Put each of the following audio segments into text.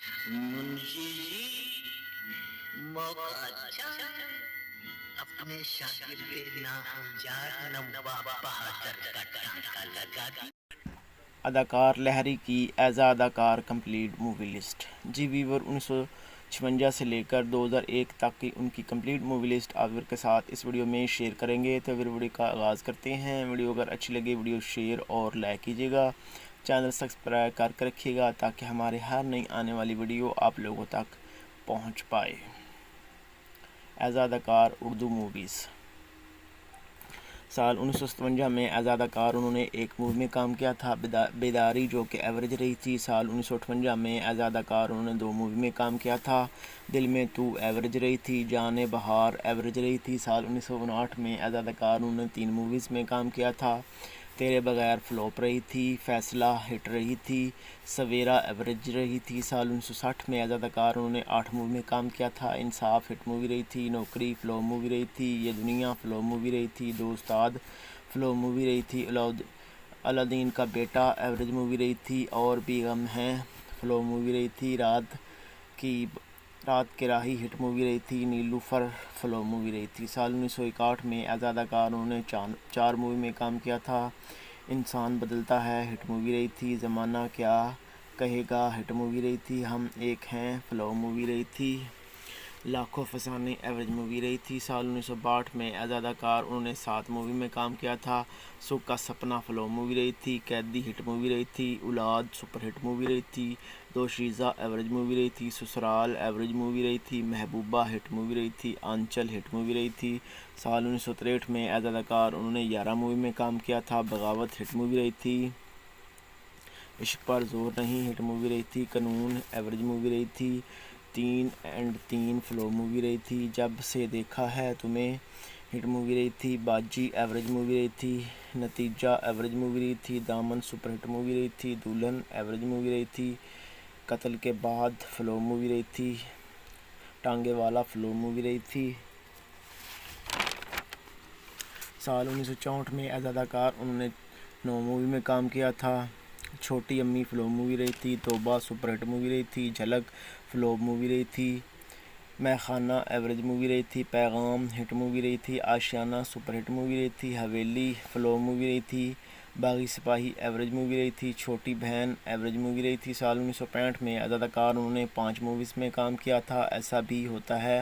मुंशी जी, मौका अच्छा है। अपने शागिर्द नामजार नवाब बहादुर का टांका लगा दी। अदाकार लहरी की एज अ अदाकार कंप्लीट मूवी लिस्ट। जी वीवर 1956 से लेकर 2001 तक की उनकी कंप्लीट मूवी लिस्ट आप के साथ इस वीडियो में शेयर करेंगे। तो फिर वीडियो का आगाज़ करते हैं। वीडियो अगर अच्छी लगे वीडियो शेयर और लाइक कीजिएगा, चैनल सब्सक्राइब करके रखिएगा ताकि हमारे हर नई आने वाली वीडियो आप लोगों तक पहुंच पाए। एज अ अदाकार उर्दू मूवीज़। साल 1957 में एज अदाकार उन्होंने एक मूवी में काम किया था, बेदारी, जो कि एवरेज रही थी। साल 1958 में एज अदाकार उन्होंने 2 मूवी में काम किया था, दिल में तू एवरेज रही थी, जाने बहार एवरेज रही थी। साल 1959 में एज अदाकार उन्होंने 3 मूवीज़ में काम किया था, तेरे बगैर फ्लॉप रही थी, फैसला हिट रही थी, सवेरा एवरेज रही थी। साल 1960 में एज अदाकार उन्होंने 8 मूवी में काम किया था, इंसाफ हिट मूवी रही थी, नौकरी फ्लॉप मूवी रही थी, ये दुनिया फ्लॉप मूवी रही थी, दो उस्ताद फ्लॉप मूवी रही थी, अलादीन का बेटा एवरेज मूवी रही थी, और भी गम हैं फ्लॉप मूवी रही थी, की रात के राही हिट मूवी रही थी, नीलूफर फ्लॉप मूवी रही थी। साल 1961 में एज अदाकार उन्होंने चार मूवी में काम किया था, इंसान बदलता है हिट मूवी रही थी, ज़माना क्या कहेगा हिट मूवी रही थी, हम एक हैं फ्लॉप मूवी रही थी, लाखों फसाने एवरेज मूवी रही थी। साल 1962 में एज अदाकार उन्होंने 7 मूवी में काम किया था, सुख का सपना फ्लॉप मूवी रही थी, कैदी हिट मूवी रही थी, औलाद सुपर हिट मूवी रही थी, दोशीज़ा एवरेज मूवी रही थी, ससुराल एवरेज मूवी रही थी, महबूबा हिट मूवी रही थी, आंचल हिट मूवी रही थी। साल 1963 में एज अदाकार उन्होंने 11 मूवी में काम किया था, बगावत हिट मूवी रही थी, इश्क पर जोर नहीं हिट मूवी रही थी, कानून एवरेज मूवी रही थी, 3 फ्लॉप मूवी रही थी, जब से देखा है तुम्हें हिट मूवी रही थी, बाजी एवरेज मूवी रही थी, नतीजा एवरेज मूवी रही थी, दामन सुपर हिट मूवी रही थी, दुल्हन एवरेज मूवी रही थी, कत्ल के बाद फ्लॉप मूवी रही थी, टांगे वाला फ्लॉप मूवी रही थी। साल 1964 में एज अदाकार उन्होंने 9 मूवी में काम किया था, छोटी अम्मी फ्लॉप मूवी रही थी, तौबा सुपर हिट मूवी रही थी, झलक फ्लॉप मूवी रही थी, मैं खाना एवरेज मूवी रही थी, पैगाम हिट मूवी रही थी, आशियाना सुपर हिट मूवी रही थी, हवेली फ्लॉप मूवी रही थी, बागी सिपाही एवरेज मूवी रही थी, छोटी बहन एवरेज मूवी रही थी। साल 1965 में अदाकार उन्होंने 5 मूवीज़ में काम किया था, ऐसा भी होता है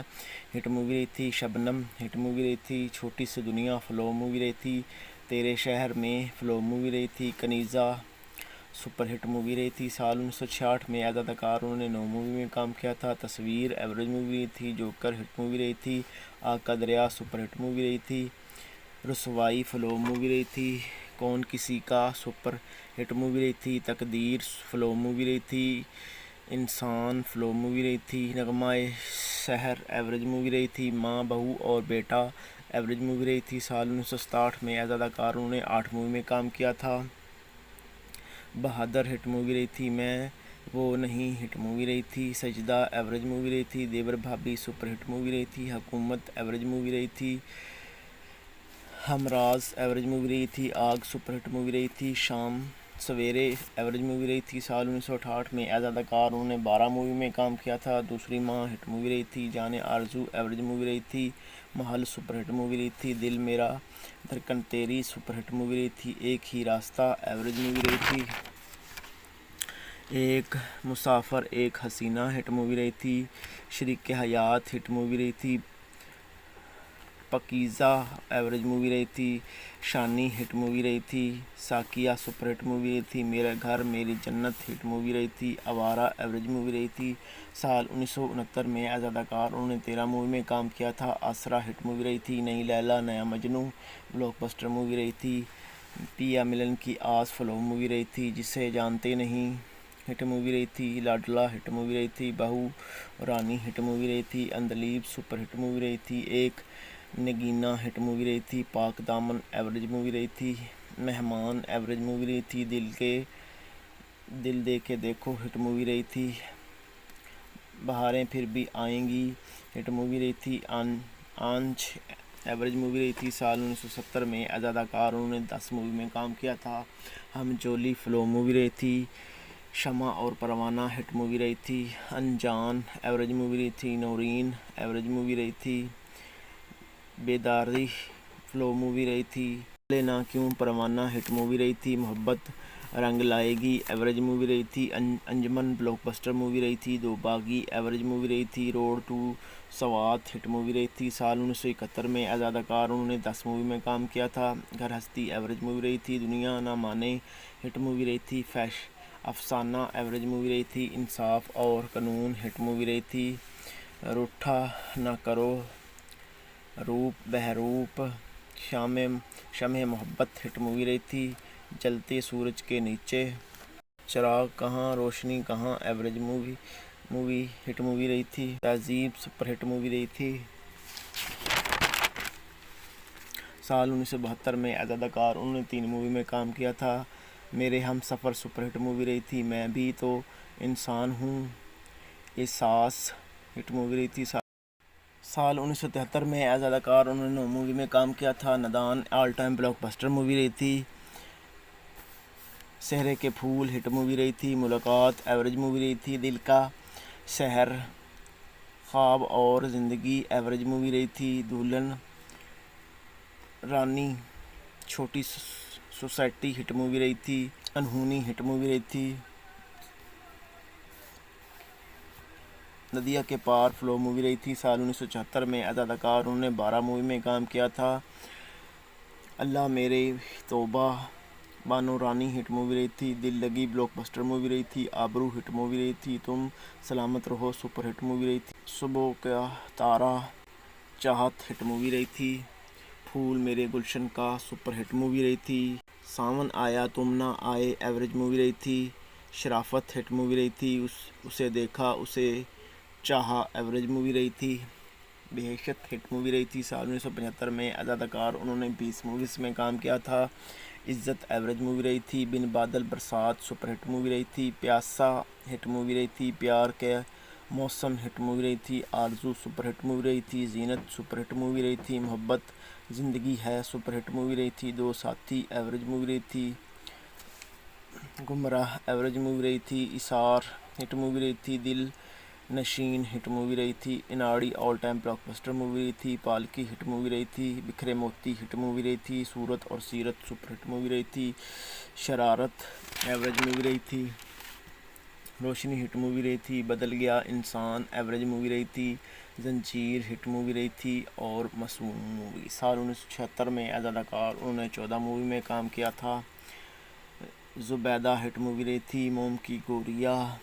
हिट मूवी रही थी, शबनम हिट मूवी रही थी, छोटी सी दुनिया फ्लॉप मूवी रही थी, तेरे शहर में फ्लॉप मूवी रही थी, कनीज़ा सुपर हिट मूवी रही थी। साल 1966 में अदाकार उन्होंने 9 मूवी में काम किया था, तस्वीर एवरेज मूवी रही थी, जोकर हिट मूवी रही थी, आग का दरिया सुपर हिट मूवी रही थी, रसवाई फ्लॉप मूवी रही थी, कौन किसी का सुपर हिट मूवी रही थी, तकदीर फ्लॉप मूवी रही थी, इंसान फ्लॉप मूवी रही थी, नगमाए शहर एवरेज मूवी रही थी, माँ बहू और बेटा एवरेज मूवी रही थी। साल 1967 में अदाकार उन्होंने 8 मूवी में काम किया था, बहादुर हिट मूवी रही थी, मैं वो नहीं हिट मूवी रही थी, सजदा एवरेज मूवी रही थी, देवर भाभी सुपर हिट मूवी रही थी, हुकूमत एवरेज मूवी रही थी, हमराज एवरेज मूवी रही थी, आग सुपर हिट मूवी रही थी, शाम सवेरे एवरेज मूवी रही थी। साल 1968 में एज अदाकार उन्होंने 12 मूवी में काम किया था, दूसरी माँ हिट मूवी रही थी, जाने आरजू एवरेज मूवी रही थी, महल सुपर हिट मूवी रही थी, दिल मेरा धड़कन तेरी सुपर हिट मूवी रही थी, एक ही रास्ता एवरेज मूवी रही थी, एक मुसाफिर एक हसीना हिट मूवी रही थी, शरीक हयात हिट मूवी रही थी, पकीज़ा एवरेज मूवी रही थी, शानी हिट मूवी रही थी, साकिया सुपर हिट मूवी रही थी, मेरा घर मेरी जन्नत हिट मूवी रही थी, आवारा एवरेज मूवी रही थी। साल 1969 में एज अदाकार उन्होंने 13 मूवी में काम किया था, आसरा हिट मूवी रही थी, नई लैला नया मजनू ब्लॉकबस्टर मूवी रही थी, पिया मिलन की आस फ्लॉप मूवी रही थी, जिसे जानते नहीं हिट मूवी रही थी, लाडला हिट मूवी रही थी, बहू रानी हिट मूवी रही थी, अंदलीब सुपर हिट मूवी रही थी, एक नगीना हिट मूवी रही थी, पाक दामन एवरेज मूवी रही थी, मेहमान एवरेज मूवी रही थी, दिल दे के देखो हिट मूवी रही थी, बहारें फिर भी आएंगी हिट मूवी रही थी, आंच एवरेज मूवी रही थी। साल 1970 में अदाकार उन्होंने 10 मूवी में काम किया था, हम जोली फ्लो मूवी रही थी, शमा और परवाना हिट मूवी रही थी। अनजान एवरेज मूवी रही थी। नौरीन एवरेज मूवी रही थी। बेदारी फ्लो मूवी रही थी। लेना क्यों परवाना हिट मूवी रही थी। मोहब्बत रंग लाएगी एवरेज मूवी रही थी। अंजुमन ब्लॉकबस्टर मूवी रही थी। दो बागी एवरेज मूवी रही थी। Road to Swat hit movie रही थी। साल 1971 में आज़ाद अकार उन्होंने 10 मूवी में काम किया था। घर हस्ती एवरेज मूवी रही थी। दुनिया ना माने हिट मूवी रही थी। अफसाना एवरेज मूवी रही थी। इंसाफ और कानून हिट मूवी रही थी। रूठा ना करो रूप बहरूप शमे मोहब्बत हिट मूवी रही थी। जलते सूरज के नीचे चिराग कहाँ रोशनी कहाँ एवरेज मूवी हिट मूवी रही थी। तहजीब सुपर हिट मूवी रही थी। साल 1972 में आज़ाद अकार उन्होंने 3 मूवी में काम किया था। मेरे हम सफ़र सुपर हिट मूवी रही थी। मैं भी तो इंसान हूँ एहसास हिट मूवी रही थी। साल 1973 में आज़ाद अकार उन्होंने 9 मूवी में काम किया था। नादान ऑल टाइम ब्लॉकबस्टर मूवी रही थी। सहरे के फूल हिट मूवी रही थी। मुलाकात एवरेज मूवी रही थी। दिल का शहर ख्वाब और ज़िंदगी एवरेज मूवी रही थी। दुल्हन रानी छोटी सोसाइटी हिट मूवी रही थी। अनहोनी हिट मूवी रही थी। नदिया के पार फ्लो मूवी रही थी। साल 1974 में आज़ाद अकार उन्होंने 12 मूवी में काम किया था। अल्लाह मेरे तौबा बानो रानी हिट मूवी रही थी। दिल लगी ब्लॉकबस्टर मूवी रही थी। आबरू हिट मूवी रही थी। तुम सलामत रहो सुपर हिट मूवी रही थी। सुबह का तारा चाहत हिट मूवी रही थी। फूल मेरे गुलशन का सुपर हिट मूवी रही थी। सावन आया तुम ना आए एवरेज मूवी रही थी। शराफत हिट मूवी रही थी। उसे देखा उसे चाहा एवरेज मूवी रही थी। बेहशत हिट मूवी रही थी। साल 1975 में आज़ाद अकार उन्होंने 20 मूवीज़ में काम किया था। इज़्ज़त एवरेज मूवी रही थी। बिन बादल बरसात सुपर हिट मूवी रही थी। प्यासा हिट मूवी रही थी। प्यार के मौसम हिट मूवी रही थी। आरजू सुपर हिट मूवी रही थी। जीनत सुपर हिट मूवी रही थी। मोहब्बत ज़िंदगी है सुपर हिट मूवी रही थी। दो साथी एवरेज मूवी रही थी। गुमराह एवरेज मूवी रही थी। इसार हिट मूवी रही थी। दिल नशीन हिट मूवी रही थी। इनाड़ी ऑल टाइम ब्लॉकबस्टर मूवी रही थी। पालकी हिट मूवी रही थी। बिखरे मोती हिट मूवी रही थी। सूरत और सीरत सुपर हिट मूवी रही थी। शरारत एवरेज मूवी रही थी। रोशनी हिट मूवी रही थी। बदल गया इंसान एवरेज मूवी रही थी। जंजीर हिट मूवी रही थी। और मासूम मूवी साल 1976 में आज़ाद अकार उन्होंने 14 मूवी में काम किया था। जुबैदा हिट मूवी रही थी। मोम की गोरिया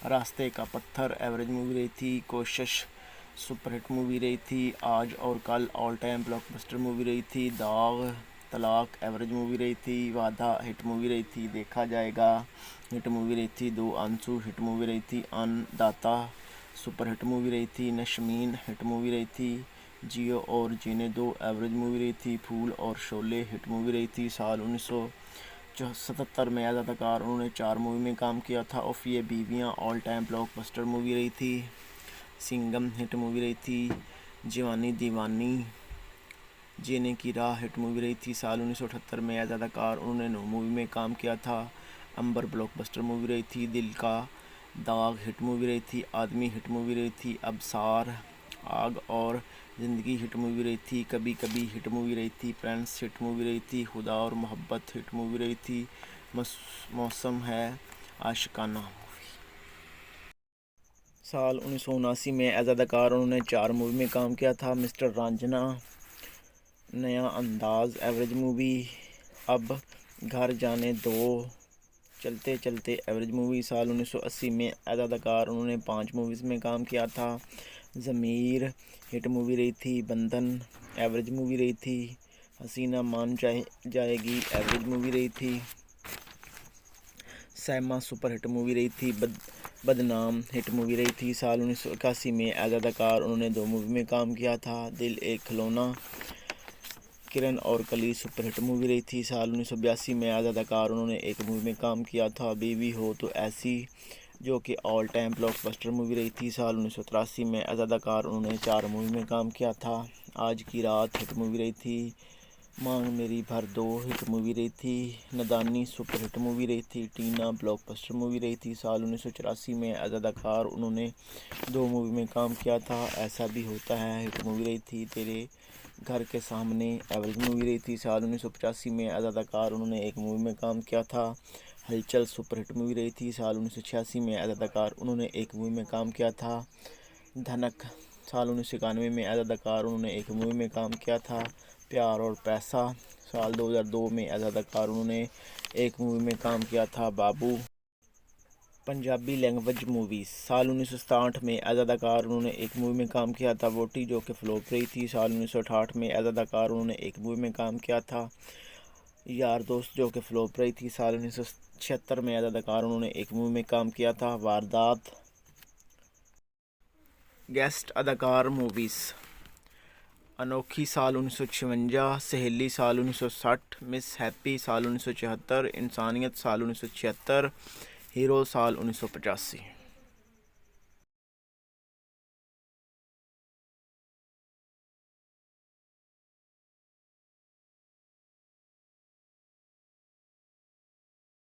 रास्ते का पत्थर एवरेज मूवी रही थी। कोशिश सुपर हिट मूवी रही थी। आज और कल ऑल टाइम ब्लॉकबस्टर मूवी रही थी। दाग तलाक एवरेज मूवी रही थी। वादा हिट मूवी रही थी। देखा जाएगा हिट मूवी रही थी। दो आंसू हिट मूवी रही थी। अन्नदाता सुपर हिट मूवी रही थी। नशमीन हिट मूवी रही थी। जियो और जीने दो एवरेज मूवी रही थी। फूल और शोले हिट मूवी रही थी। साल 1977 में आज़ाद अकार उन्होंने 4 मूवी में काम किया था। ऑफ ये बीवियाँ ऑल टाइम ब्लॉकबस्टर मूवी रही थी। सिंगम हिट मूवी रही थी। जवानी दीवानी जीने की राह हिट मूवी रही थी। साल 1978 में आज़ाद अकार उन्होंने 9 मूवी में काम किया था। अंबर ब्लॉकबस्टर मूवी रही थी। दिल का दाग हिट मूवी रही थी। आदमी हिट मूवी रही थी। अबसार आग और ज़िंदगी हिट मूवी रही थी। कभी कभी हिट मूवी रही थी। फ्रेंड्स हिट मूवी रही थी। खुदा और मोहब्बत हिट मूवी रही थी। मौसम है आशिकाना मूवी। साल 1979 में आज़ाद अकार उन्होंने 4 मूवी में काम किया था। मिस्टर रांझना नया अंदाज एवरेज मूवी। अब घर जाने दो चलते चलते एवरेज मूवी। साल 1980 में आज़ाद अकार उन्होंने 5 मूवीज़ में काम किया था। ज़मीर हिट मूवी रही थी। बंधन एवरेज मूवी रही थी। हसीना मान जाएगी एवरेज मूवी रही थी। सैमा सुपर हिट मूवी रही थी। बदनाम हिट मूवी रही थी। साल 1981 में आज़ाद अकार उन्होंने 2 मूवी में काम किया था। दिल एक खिलौना किरण और कली सुपर हिट मूवी रही थी। साल 1982 में आज़ाद अकार उन्होंने 1 मूवी में काम किया था। बीवी हो तो ऐसी जो कि ऑल टाइम ब्लॉकबस्टर मूवी रही थी। साल 1983 में आज़ाद अकार उन्होंने 4 मूवी में काम किया था। आज की रात हिट मूवी रही थी। मांग मेरी भर दो हिट मूवी रही थी। नदानी सुपर हिट मूवी रही थी। टीना ब्लॉकबस्टर मूवी रही थी। साल 1984 में एज अदाकार उन्होंने 2 मूवी में काम किया था। ऐसा भी होता है हिट मूवी रही थी। तेरे घर के सामने एवरेज मूवी रही थी। साल 1985 में एज अदाकार उन्होंने 1 मूवी में काम किया था। हलचल सुपर हिट मूवी रही थी। साल 1986 में एज अदाकार उन्होंने 1 मूवी में काम किया था। धनक साल 1991 में एज अदाकार उन्होंने 1 मूवी में काम किया था। प्यार और पैसा साल 2002 में एज अदाकार उन्होंने 1 मूवी में काम किया था। बाबू पंजाबी लैंग्वेज मूवीज़ साल 1967 में एज अदाकार उन्होंने 1 मूवी में काम किया था। वोटी जो कि फ्लॉप रही थी। साल 1968 में एज अदाकार उन्होंने 1 मूवी में काम किया था। यार दोस्त जो कि फ्लॉप रही थी। साल 1976 में एज अदाकार उन्होंने 1 मूवी में काम किया था। वारदात गेस्ट अदाकार मूवीज़ अनोखी साल 1956, सहेली साल 1960, मिस हैप्पी साल 1974, इंसानियत साल 1976, हीरो साल 1985।